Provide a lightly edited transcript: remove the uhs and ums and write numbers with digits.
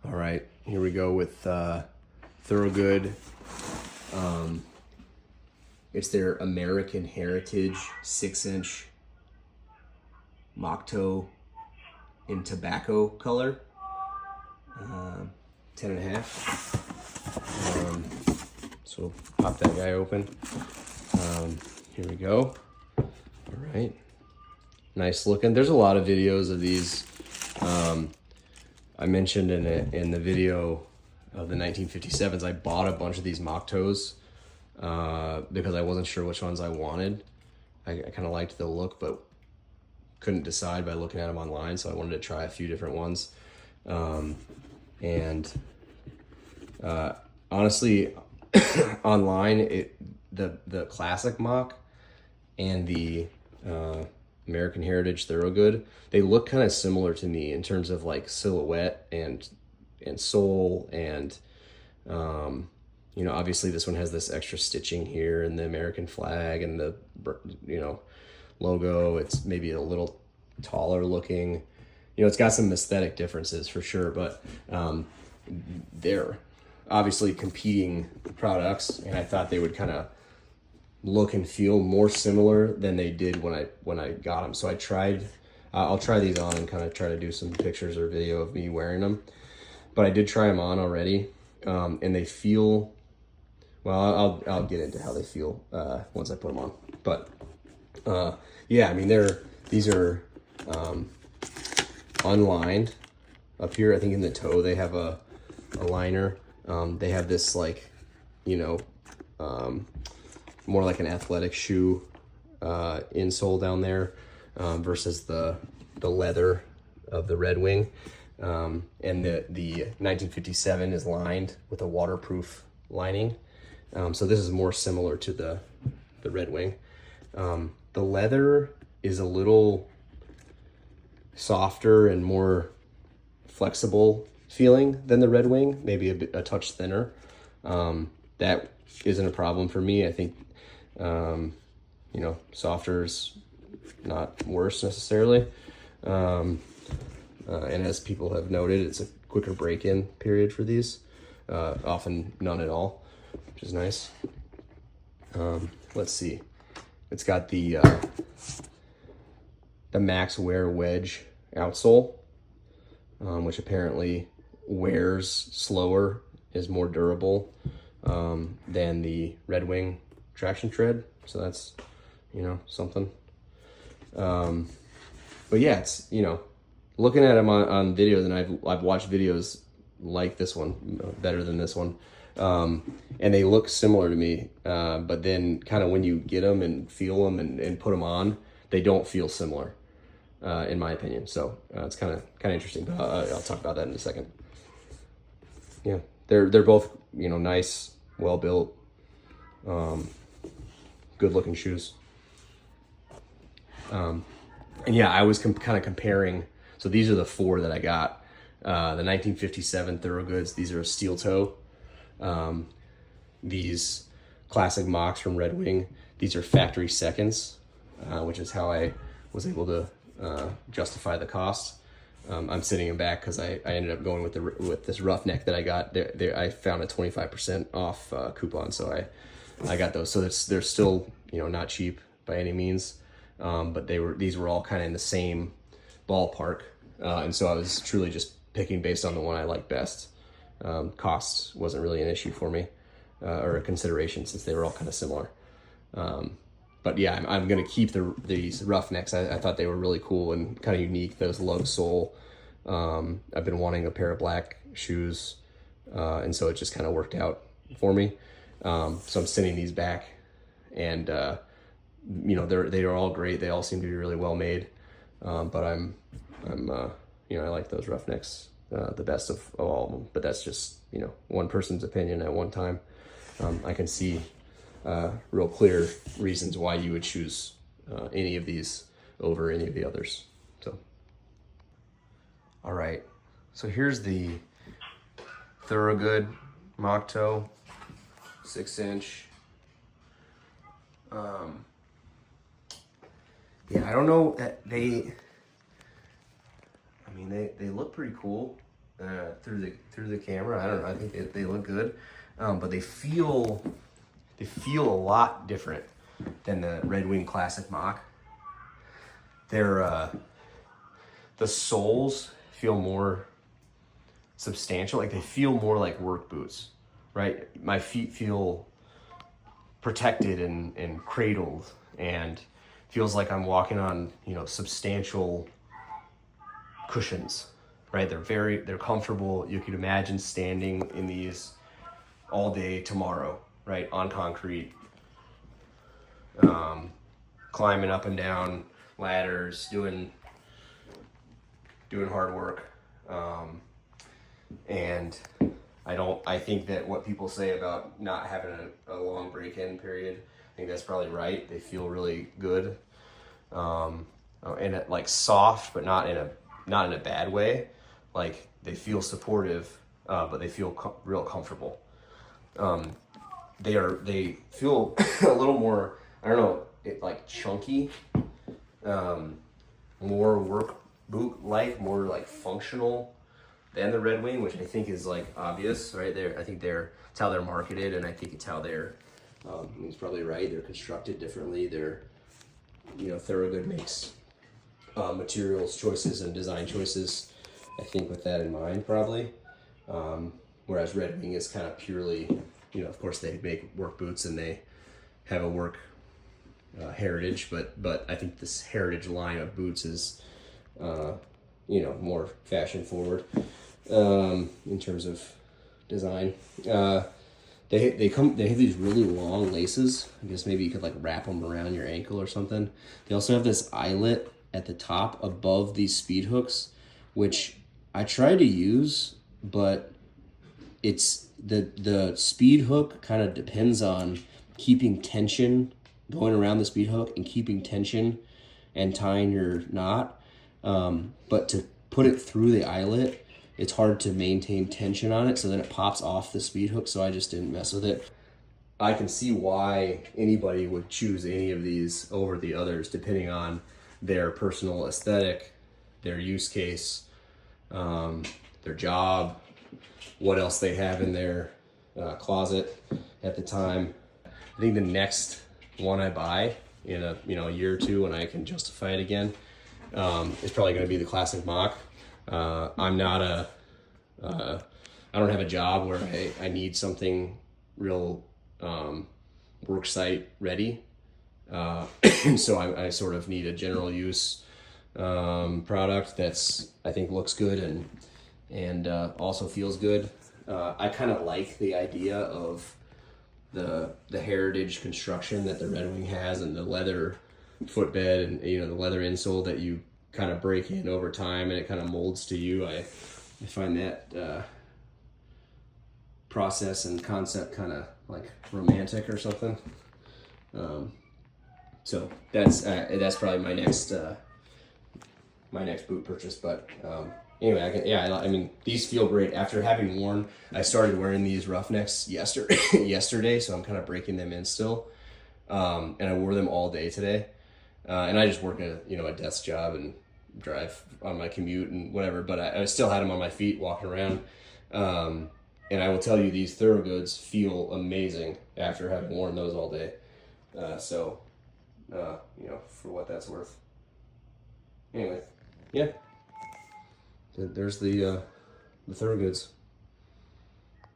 All right, here we go with Thorogood. It's their American Heritage 6-inch Moc Toe in tobacco color, 10.5. So we'll pop that guy open. Here we go. All right, nice looking. There's a lot of videos of these. I mentioned in the video of the 1957s, I bought a bunch of these Moc Toes because I wasn't sure which ones I wanted. I kind of liked the look, but couldn't decide by looking at them online, so I wanted to try a few different ones. Honestly, online, the classic Moc and the American Heritage Thorogood, they look kind of similar to me in terms of like silhouette and sole, and obviously this one has this extra stitching here and the American flag and the logo. It's maybe a little taller looking. It's got some aesthetic differences for sure, but they're obviously competing products, and I thought they would kind of look and feel more similar than they did when I got them. So I tried. I'll try these on and kind of try to do some pictures or video of me wearing them. But I did try them on already, and they feel. Well, I'll get into how they feel once I put them on. But yeah, I mean these are unlined up here. I think in the toe they have a liner. They have this like more like an athletic shoe insole down there versus the leather of the Red Wing. And the 1957 is lined with a waterproof lining. So this is more similar to the Red Wing. The leather is a little softer and more flexible feeling than the Red Wing, maybe a touch thinner. That isn't a problem for me. I think softer is not worse necessarily. And as people have noted, it's a quicker break-in period for these, often none at all, which is nice. Let's see. It's got the Max Wear Wedge outsole, which apparently wears slower, is more durable than the Red Wing traction tread. So that's, something. But yeah, it's, looking at them on videos, and I've watched videos like this one, better than this one. And they look similar to me. But then kind of when you get them and feel them and put them on, they don't feel similar, in my opinion. So it's kind of interesting, but I'll talk about that in a second. Yeah, they're both, nice, well built, good looking shoes. And yeah, I was kind of comparing. So these are the four that I got. The 1957 Thorogoods, these are a steel toe. These classic Mocs from Red Wing, these are factory seconds, which is how I was able to justify the cost. I'm sitting in back because I ended up going with this Roughneck that I got. I found a 25% off coupon, so I got those. So they're still not cheap by any means, but these were all kind of in the same ballpark, and so I was truly just picking based on the one I liked best. Cost wasn't really an issue for me, or a consideration, since they were all kind of similar. But yeah, I'm going to keep these Roughnecks. I thought they were really cool and kind of unique. Those lug sole. I've been wanting a pair of black shoes, and so it just kind of worked out for me. So I'm sending these back, and they are all great. They all seem to be really well made. But I like those Roughnecks the best of all of them. But that's just one person's opinion at one time. I can see real clear reasons why you would choose any of these over any of the others. So, all right. So here's the Thorogood Moc Toe 6-inch. Yeah, I don't know that they look pretty cool. through the camera. I don't know. I think they look good, but they feel a lot different than the Red Wing Classic Moc. They're the soles feel more substantial. Like they feel more like work boots, right? My feet feel protected and cradled, and feels like I'm walking on, you know, substantial cushions, right? They're comfortable. You could imagine standing in these all day tomorrow, right? On concrete, climbing up and down ladders, doing hard work. And I think that what people say about not having a long break-in period, I think that's probably right. They feel really good. And it, like soft, but not in a bad way. Like they feel supportive, but they feel real comfortable. They feel a little more, I don't know, like chunky, more work boot like, more like functional than the Red Wing, which I think is like obvious, right? I think it's how they're marketed, and I think it's how they're, he's probably right. They're constructed differently. Thorogood makes materials choices and design choices, I think, with that in mind, probably. Whereas Red Wing is kind of purely, of course they make work boots and they have a work heritage, but I think this heritage line of boots is, more fashion forward in terms of design. They have these really long laces. I guess maybe you could like wrap them around your ankle or something. They also have this eyelet at the top above these speed hooks, which I try to use, but it's the speed hook kind of depends on keeping tension, going around the speed hook and keeping tension and tying your knot. But to put it through the eyelet, it's hard to maintain tension on it, so then it pops off the speed hook, so I just didn't mess with it. I can see why anybody would choose any of these over the others, depending on their personal aesthetic, their use case, their job, what else they have in their closet at the time. I think the next one I buy in a year or two when I can justify it again is probably going to be the Classic Moc. I'm not I don't have a job where I need something real work site ready. So I sort of need a general use product that's, I think, looks good and also feels good. I kind of like the idea of the heritage construction that the Red Wing has, and the leather footbed, and the leather insole that you kind of break in over time and it kind of molds to you. I find that process and concept kind of like romantic or something. So that's probably my next boot purchase. But anyway, I mean, these feel great. After having worn, I started wearing these Roughnecks yesterday, so I'm kind of breaking them in still. And I wore them all day today. And I just work a desk job and drive on my commute and whatever, but I still had them on my feet walking around. And I will tell you, these Thorogoods feel amazing after having worn those all day. So for what that's worth. Anyway, yeah. There's the Thorogoods.